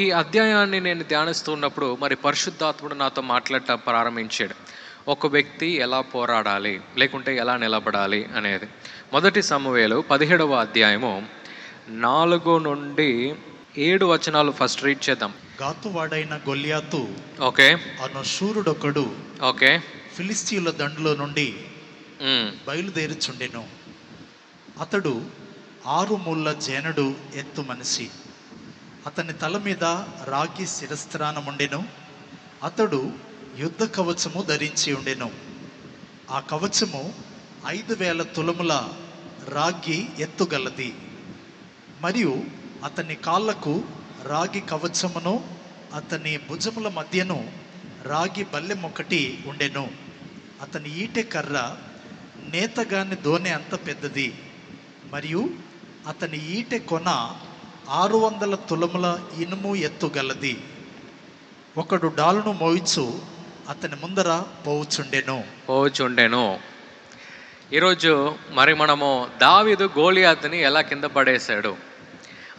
ఈ అధ్యాయాన్ని నేను ధ్యానిస్తున్నప్పుడు మరి పరిశుద్ధాత్ముడు నాతో మాట్లాడటం ప్రారంభించాడు. ఒక వ్యక్తి ఎలా పోరాడాలి, లేకుంటే ఎలా నిలబడాలి అనేది. మొదటి సమూయేలు 17వ అధ్యాయము 4 నుండి 7 వచనాలు ఫస్ట్ రీడ్ చేద్దాం. గాతువాడైన గొల్యాతు ఓకే అను శూరుడొకడు ఓకే ఫిలిస్తీయుల దండులో నుండి బయలుదేరుచుండెను. అతడు 6 మూళ్ళ జేనడు ఎత్తు మనిషి. అతని తల మీద రాగి శిరస్త్రానముండెను. అతడు యుద్ధ కవచము ధరించి ఉండెను. ఆ కవచము 5,000 తులముల రాగి ఎత్తుగలది. మరియు అతని కాళ్ళకు రాగి కవచమును, అతని భుజముల మధ్యను రాగి బల్లెం ఒకటి ఉండెను. అతని ఈటె కర్ర నేతగాని దోనె అంత పెద్దది. మరియు అతని ఈటె కొన 600 తులముల ఇనుము ఎత్తుగలది. ఒకడు డాలును మోయిచు అతని ముందర పోవుచుండెను. ఈరోజు మరి మనము దావీదు గోలియాతుని ఎలా కింద పడేశాడు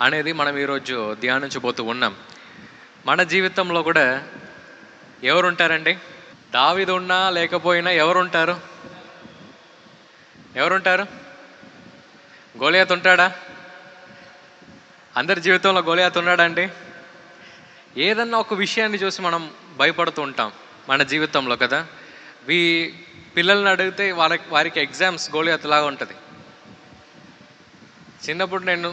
అనేది మనం ఈరోజు ధ్యానించబోతూ ఉన్నాం. మన జీవితంలో కూడా ఎవరుంటారండి? దావీదు ఉన్నా లేకపోయినా ఎవరుంటారు? గోలియాతు ఉంటాడా? అందరి జీవితంలో గోలియాతు ఉన్నాడా అండి? ఏదన్నా ఒక విషయాన్ని చూసి మనం భయపడుతూ ఉంటాం మన జీవితంలో కదా. పిల్లల్ని అడిగితే వారికి ఎగ్జామ్స్ గోలియాతు లాగా ఉంటుంది. చిన్నప్పుడు నేను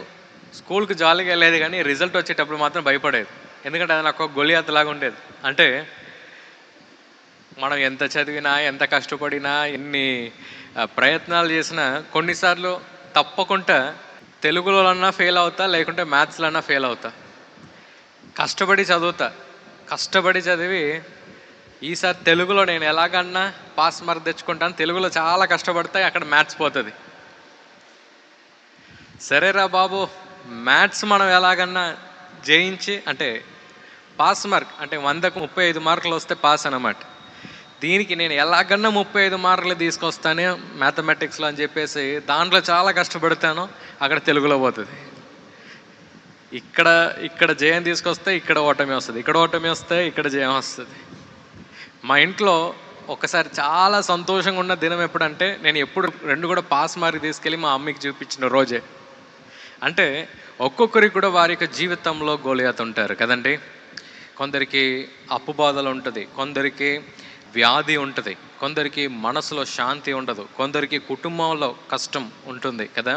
స్కూల్కి జాలీగా వెళ్ళేది, కానీ రిజల్ట్ వచ్చేటప్పుడు మాత్రం భయపడేది. ఎందుకంటే అది నాకు ఒక గోలియాతు లాగా ఉండేది. అంటే మనం ఎంత చదివినా, ఎంత కష్టపడినా, ఎన్ని ప్రయత్నాలు చేసినా కొన్నిసార్లు తప్పకుండా తెలుగులోనన్నా ఫెయిల్ అవుతా, లేకుంటే మ్యాథ్స్లన్నా ఫెయిల్ అవుతా. కష్టపడి చదివి ఈసారి తెలుగులో నేను ఎలాగన్నా పాస్ మార్క్ తెచ్చుకుంటాను. తెలుగులో చాలా కష్టపడతాయి, అక్కడ మ్యాథ్స్ పోతుంది. సరేరా బాబు, మ్యాథ్స్ మనం ఎలాగన్నా జయించి, అంటే పాస్ మార్క్ అంటే 100కు 35 మార్కులు వస్తే పాస్ అన్నమాట. దీనికి నేను ఎలాగన్నా 35 మార్కులు తీసుకొస్తాను మ్యాథమెటిక్స్లో అని చెప్పేసి దాంట్లో చాలా కష్టపడతాను, అక్కడ తెలుగులో పోతుంది. ఇక్కడ జయం తీసుకొస్తే ఇక్కడ ఓటమి వస్తుంది, ఇక్కడ ఓటమి వస్తే ఇక్కడ జయం వస్తుంది. మా ఇంట్లో ఒకసారి చాలా సంతోషంగా ఉన్న దినం ఎప్పుడంటే, నేను ఎప్పుడు 2 కూడా పాస్ మార్క్ తీసుకెళ్ళి మా అమ్మకి చూపించిన రోజే. అంటే ఒక్కొక్కరికి కూడా వారి యొక్క జీవితంలో గోలియాతు ఉంటారు కదండి. కొందరికి అప్పు బాధలు ఉంటుంది, కొందరికి వ్యాధి ఉంటుంది, కొందరికి మనసులో శాంతి ఉండదు, కొందరికి కుటుంబంలో కష్టం ఉంటుంది కదా,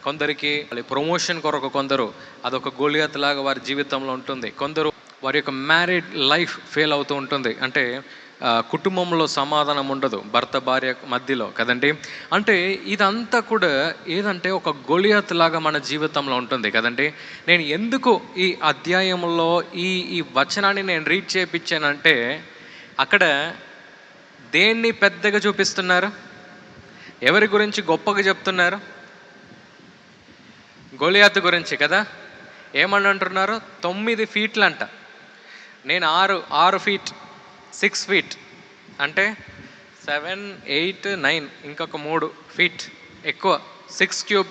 కొందరికి ప్రమోషన్ కొరకు కొందరు అదొక గోలియాతు లాగా వారి జీవితంలో ఉంటుంది, కొందరు వారి యొక్క మ్యారీడ్ లైఫ్ ఫెయిల్ అవుతూ ఉంటుంది. అంటే కుటుంబంలో సమాధానం ఉండదు భర్త భార్య మధ్యలో కదండి. అంటే ఇదంతా కూడా ఏదంటే ఒక గోలియాతు లాగా మన జీవితంలో ఉంటుంది కదండి. నేను ఎందుకు ఈ అధ్యాయంలో ఈ వచనాన్ని నేను రీడ్ చేయించానంటే, అక్కడ దేన్ని పెద్దగా చూపిస్తున్నారు, ఎవరి గురించి గొప్పగా చెప్తున్నారు? గోలియాతు గురించి కదా. ఏమని అంటున్నారు? 9 ఫీట్లు అంట. నేను 6 ఫీట్ 6 ఫీట్ అంటే 7, 8, 9 ఇంకొక 3 ఫీట్ ఎక్కువ. 6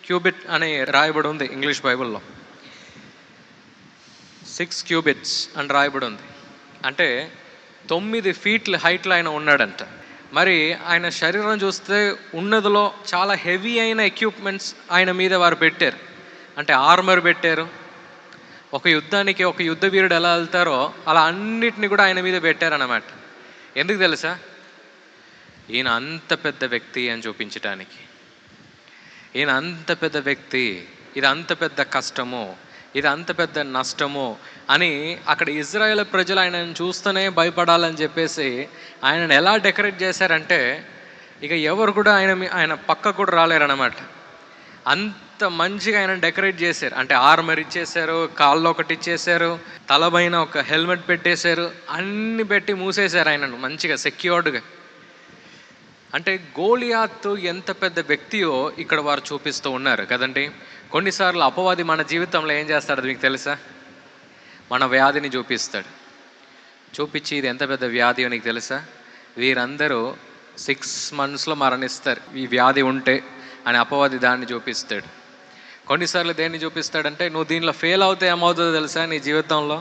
క్యూబిట్ అని రాయబడి ఉంది ఇంగ్లీష్ బైబిల్లో. 6 క్యూబిట్స్ అని రాయబడి ఉంది. అంటే 9 ఫీట్ల హైట్లో ఆయన ఉన్నాడంట. మరి ఆయన శరీరం చూస్తే ఉన్నదిలో చాలా హెవీ అయిన ఎక్విప్మెంట్స్ ఆయన మీద వారు పెట్టారు. అంటే ఆర్మర్ పెట్టారు. ఒక యుద్ధానికి ఒక యుద్ధ వీరుడు ఎలా వెళ్తారో అలా అన్నిటిని కూడా ఆయన మీద పెట్టారన్నమాట. ఎందుకు తెలుసా? ఈయన అంత పెద్ద వ్యక్తి అని చూపించటానికి. ఈయన అంత పెద్ద వ్యక్తి, ఇది అంత పెద్ద కష్టము, ఇది అంత పెద్ద నష్టము అని అక్కడ ఇజ్రాయేల్ ప్రజలు ఆయనను చూస్తూనే భయపడాలని చెప్పేసి ఆయనను ఎలా డెకరేట్ చేశారంటే, ఇక ఎవరు కూడా ఆయన పక్క కూడా రాలేరన్నమాట. అంత మంచిగా ఆయన డెకరేట్ చేశారు. అంటే ఆర్మర్ ఇచ్చేశారు, కాళ్ళు ఒకటి ఇచ్చేశారు, తలపైన ఒక హెల్మెట్ పెట్టేశారు, అన్ని పెట్టి మూసేశారు ఆయనను మంచిగా సెక్యూర్డ్గా. అంటే గోలియాతు ఎంత పెద్ద వ్యక్తియో ఇక్కడ వారు చూపిస్తూ ఉన్నారు కదండి. కొన్నిసార్లు అపవాది మన జీవితంలో ఏం చేస్తాడు మీకు తెలుసా? మన వ్యాధిని చూపించి ఇది ఎంత పెద్ద వ్యాధి నీకు తెలుసా, వీరందరూ 6 monthsలో మరణిస్తారు ఈ వ్యాధి ఉంటే అని అపవాది దాన్ని చూపిస్తాడు. కొన్నిసార్లు దేన్ని చూపిస్తాడంటే, నువ్వు దీనిలో ఫెయిల్ అవుతే ఏమవుతుందో తెలుసా నీ జీవితంలో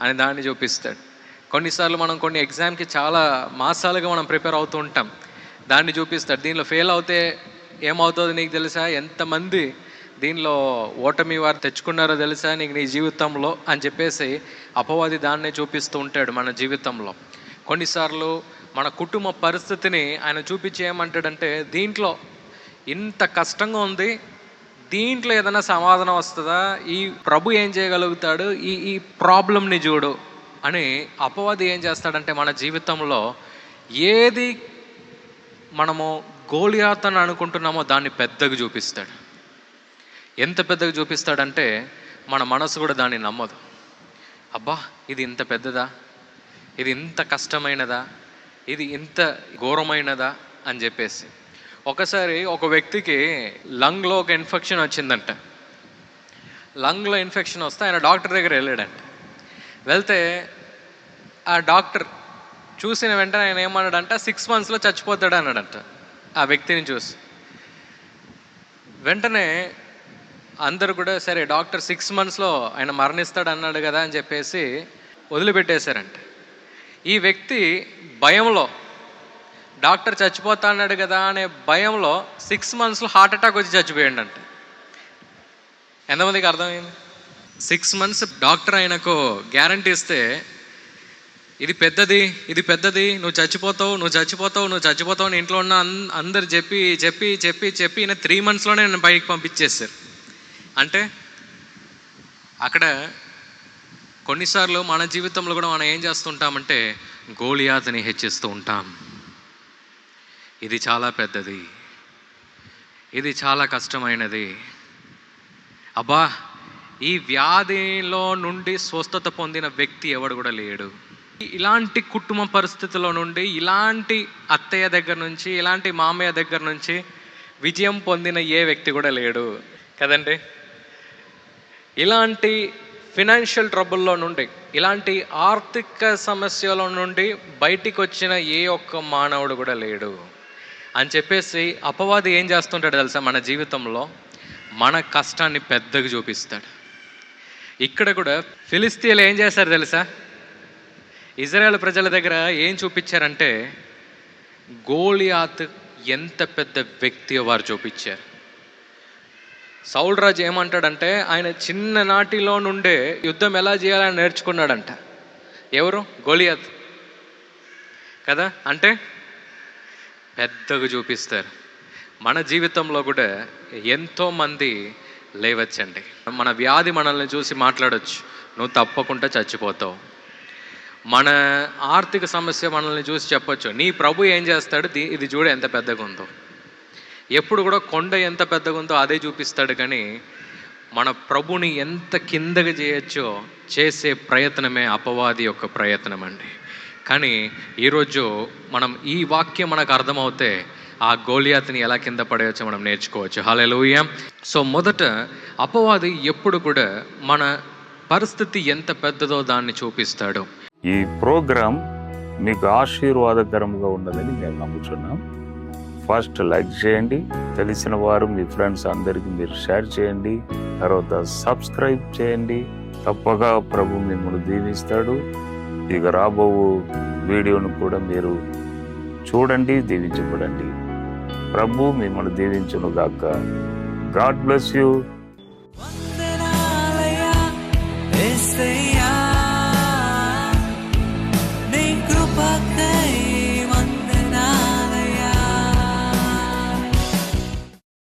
అని దాన్ని చూపిస్తాడు. కొన్నిసార్లు మనం కొన్ని ఎగ్జామ్కి చాలా మాసాలుగా మనం ప్రిపేర్ అవుతూ ఉంటాం, దాన్ని చూపిస్తాడు. దీనిలో ఫెయిల్ అవుతే ఏమవుతుందో నీకు తెలుసా, ఎంతమంది దీనిలో ఓటమి వారు తెచ్చుకున్నారో తెలుసా నీకు నీ జీవితంలో అని చెప్పేసి అపవాది దాన్నే చూపిస్తూ ఉంటాడు మన జీవితంలో. కొన్నిసార్లు మన కుటుంబ పరిస్థితిని ఆయన చూపించి ఏమంటాడంటే, దీంట్లో ఇంత కష్టంగా ఉంది, దీంట్లో ఏదైనా సమాధానం వస్తుందా, ఈ ప్రభు ఏం చేయగలుగుతాడు, ఈ ప్రాబ్లంని చూడు అని అపవాది ఏం చేస్తాడంటే మన జీవితంలో ఏది మనము గోలియాత్ అని అనుకుంటున్నామో దాన్ని పెద్దగా చూపిస్తాడు. ఎంత పెద్దగా చూపిస్తాడంటే మన మనసు కూడా దాన్ని నమ్మదు. అబ్బా ఇది ఇంత పెద్దదా, ఇది ఇంత కష్టమైనదా, ఇది ఇంత ఘోరమైనదా అని చెప్పేసి. ఒకసారి ఒక వ్యక్తికి లంగ్లో ఒక ఇన్ఫెక్షన్ వచ్చిందంట. లంగ్లో ఇన్ఫెక్షన్ వస్తే ఆయన డాక్టర్ దగ్గర వెళ్ళాడంట. వెళ్తే ఆ డాక్టర్ చూసిన వెంటనే ఆయన ఏమన్నాడంట, 6 monthsలో చచ్చిపోతాడు అన్నాడంట ఆ వ్యక్తిని చూసి. వెంటనే అందరూ కూడా సరే డాక్టర్ 6 monthsలో ఆయన మరణిస్తాడు అన్నాడు కదా అని చెప్పేసి వదిలిపెట్టేశారంట. ఈ వ్యక్తి భయంలో, డాక్టర్ చచ్చిపోతా అన్నాడు కదా అనే భయంలో 6 monthsలో హార్ట్ అటాక్ వచ్చి చచ్చిపోయాడంట. ఎంతమందికి అర్థమైంది? 6 months డాక్టర్ ఆయనకు గ్యారంటీ ఇస్తే, ఇది పెద్దది, ఇది పెద్దది, నువ్వు చచ్చిపోతావు అని ఇంట్లో ఉన్న అందరు చెప్పి చెప్పి చెప్పి చెప్పి ఈయన 3 monthsలోనే నన్ను బయటికి పంపించేశారు. అంటే అక్కడ కొన్నిసార్లు మన జీవితంలో కూడా మనం ఏం చేస్తుంటామంటే గోలియాతుని హెచ్చిస్తూ ఉంటాం. ఇది చాలా పెద్దది, ఇది చాలా కష్టమైనది, అబ్బా ఈ వ్యాధిలో నుండి స్వస్థత పొందిన వ్యక్తి ఎవడు కూడా లేడు. ఇలాంటి కుటుంబ పరిస్థితుల్లో నుండి, ఇలాంటి అత్తయ్య దగ్గర నుంచి, ఇలాంటి మామయ్య దగ్గర నుంచి విజయం పొందిన ఏ వ్యక్తి కూడా లేడు కదండి. ఇలాంటి ఫినాన్షియల్ ట్రబుల్లో నుండి, ఇలాంటి ఆర్థిక సమస్యల నుండి బయటికి వచ్చిన ఏ ఒక్క మానవుడు కూడా లేడు అని చెప్పేసి అపవాది ఏం చేస్తుంటాడు తెలుసా, మన జీవితంలో మన కష్టాన్ని పెద్దగా చూపిస్తాడు. ఇక్కడ కూడా ఫిలిస్తీన్లు ఏం చేశారు తెలుసా, ఇజ్రాయేల్ ప్రజల దగ్గర ఏం చూపించారంటే గోలియాత్ ఎంత పెద్ద వ్యక్తి వారు చూపించారు. సౌలు రాజు ఏమంటాడంటే ఆయన చిన్ననాటిలో నుండే యుద్ధం ఎలా చేయాలని నేర్చుకున్నాడంట. ఎవరు? గోలియాత్ కదా. అంటే పెద్దగా చూపిస్తారు. మన జీవితంలో కూడా ఎంతోమంది లేవచ్చండి. మన వ్యాధి మనల్ని చూసి మాట్లాడొచ్చు, నువ్వు తప్పకుండా చచ్చిపోతావు. మన ఆర్థిక సమస్య మనల్ని చూసి చెప్పొచ్చు, నీ ప్రభు ఏం చేస్తాడు, ఇది చూడ ఎంత పెద్దగా ఉందో. ఎప్పుడు కూడా కొండ ఎంత పెద్దగా ఉందో అదే చూపిస్తాడు, కానీ మన ప్రభుని ఎంత కిందగా చేయొచ్చో చేసే ప్రయత్నమే అపవాది యొక్క ప్రయత్నం అండి. కానీ ఈరోజు మనం ఈ వాక్యం మనకు అర్థమవుతే ఆ గోలియాతుని ఎలా కింద పడేయచ్చో మనం నేర్చుకోవచ్చు. హల్లెలూయా. సో మొదట అపవాది ఎప్పుడు కూడా మన పరిస్థితి ఎంత పెద్దదో దాన్ని చూపిస్తాడు. ఈ ప్రోగ్రాం మీకు ఆశీర్వాదకరంగా ఉన్నదని మేము నమ్ముతున్నాం. ఫస్ట్ లైక్ చేయండి, తెలిసిన వారు మీ ఫ్రెండ్స్ అందరికీ మీరు షేర్ చేయండి, తర్వాత సబ్స్క్రైబ్ చేయండి. తప్పగా ప్రభు మిమ్మల్ని దీవిస్తాడు. ఇక రాబో వీడియోను కూడా మీరు చూడండి, దీవించబడండి. ప్రభు మిమ్మల్ని దీవించును గాక. God bless you.